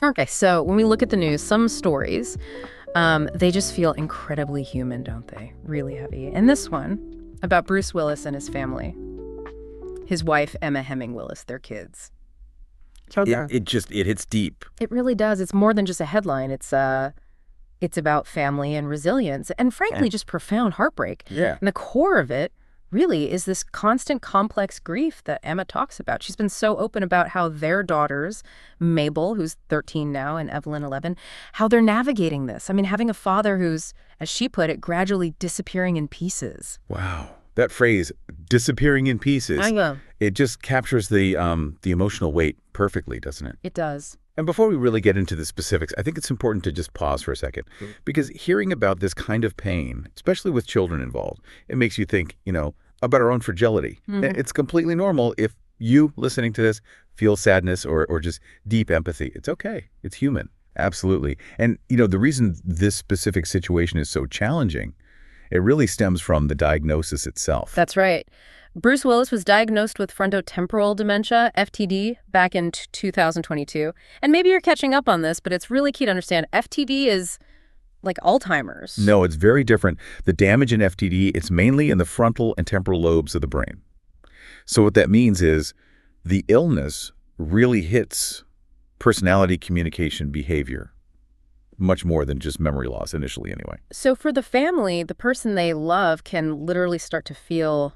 Okay, so when we look at the news, some stories, they just feel incredibly human, don't they? Really heavy. And this one, about Bruce Willis and his family, his wife, Emma Heming Willis, their kids. It hits deep. It really does. It's more than just a headline. It's about family and resilience and frankly, just profound heartbreak. Yeah. And the core of it really is this constant complex grief that Emma talks about. She's been so open about how their daughters, Mabel, who's 13 now, and Evelyn, 11, how they're navigating this. I mean, having a father who's, as she put it, gradually disappearing in pieces. Wow. That phrase, disappearing in pieces, I know. it just captures the emotional weight perfectly, doesn't it? It does. And before we really get into the specifics, I think it's important to just pause for a second. Because hearing about this kind of pain, especially with children involved, it makes you think, about our own fragility. It's completely normal if you, listening to this, feel sadness or just deep empathy. It's okay. It's human. Absolutely. And, the reason this specific situation is so challenging, it really stems from the diagnosis itself. That's right. Bruce Willis was diagnosed with frontotemporal dementia, FTD, back in 2022. And maybe you're catching up on this, but it's really key to understand FTD is like Alzheimer's. No, it's very different. The damage in FTD, it's mainly in the frontal and temporal lobes of the brain. So what that means is the illness really hits personality, communication, behavior, much more than just memory loss initially anyway. So for the family, the person they love can literally start to feel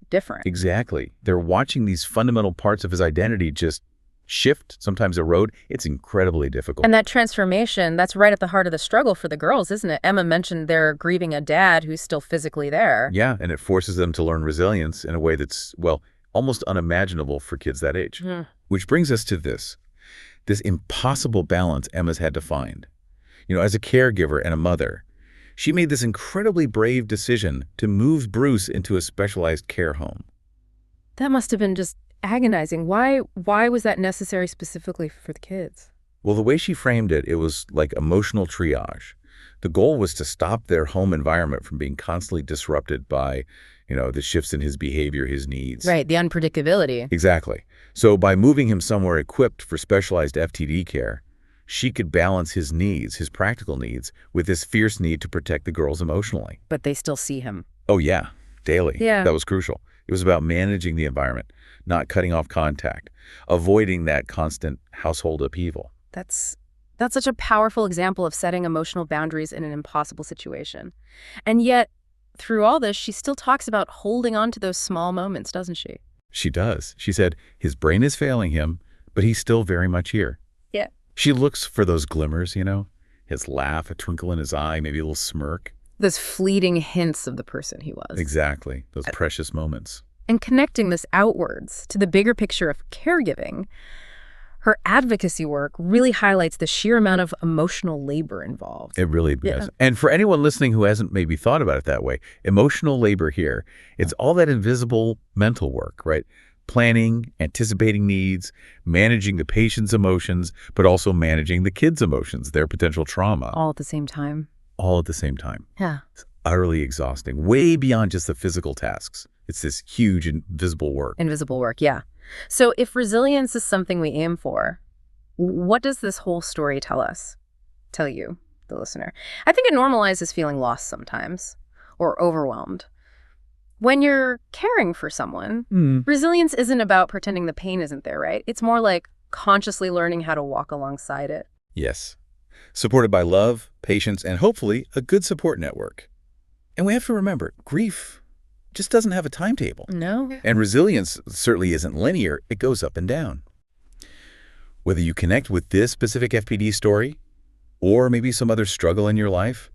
different. Exactly. They're watching these fundamental parts of his identity just shift, sometimes erode. It's incredibly difficult. And that transformation, that's right at the heart of the struggle for the girls, isn't it? Emma mentioned they're grieving a dad who's still physically there. Yeah, and it forces them to learn resilience in a way that's, almost unimaginable for kids that age. Which brings us to this impossible balance Emma's had to find. As a caregiver and a mother, she made this incredibly brave decision to move Bruce into a specialized care home. That must have been just agonizing. Why was that necessary specifically for the kids? Well, the way she framed it, it was like emotional triage. The goal was to stop their home environment from being constantly disrupted by, the shifts in his behavior, his needs. Right, the unpredictability. Exactly. So by moving him somewhere equipped for specialized FTD care, she could balance his needs, his practical needs, with this fierce need to protect the girls emotionally. But they still see him. Oh, yeah, daily. Yeah. That was crucial. It was about managing the environment, not cutting off contact, avoiding that constant household upheaval. That's such a powerful example of setting emotional boundaries in an impossible situation. And yet, through all this, she still talks about holding on to those small moments, doesn't she? She does. She said his brain is failing him, but he's still very much here. Yeah. She looks for those glimmers, his laugh, a twinkle in his eye, maybe a little smirk. Those fleeting hints of the person he was. Exactly. Those precious moments. And connecting this outwards to the bigger picture of caregiving, her advocacy work really highlights the sheer amount of emotional labor involved. It really does. And for anyone listening who hasn't maybe thought about it that way, emotional labor here, it's all that invisible mental work, right? Planning, anticipating needs, managing the patient's emotions, but also managing the kids' emotions, their potential trauma. All at the same time. All at the same time. Yeah. It's utterly exhausting, way beyond just the physical tasks. It's this huge invisible work. Invisible work, yeah. So if resilience is something we aim for, what does this whole story tell you, the listener? I think it normalizes feeling lost sometimes or overwhelmed. When you're caring for someone, resilience isn't about pretending the pain isn't there, right? It's more like consciously learning how to walk alongside it. Yes. Supported by love, patience, and hopefully a good support network. And we have to remember, grief just doesn't have a timetable. No. And resilience certainly isn't linear. It goes up and down. Whether you connect with this specific FPD story or maybe some other struggle in your life,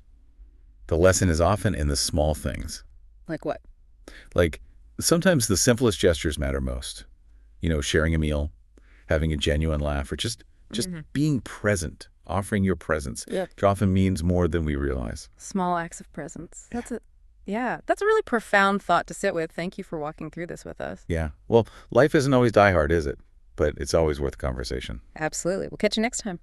the lesson is often in the small things. Like what? Like sometimes the simplest gestures matter most. Sharing a meal, having a genuine laugh, or just being present, offering your presence. Yeah. Which often means more than we realize. Small acts of presence. That's a really profound thought to sit with. Thank you for walking through this with us. Yeah. Well, life isn't always die hard, is it? But it's always worth a conversation. Absolutely. We'll catch you next time.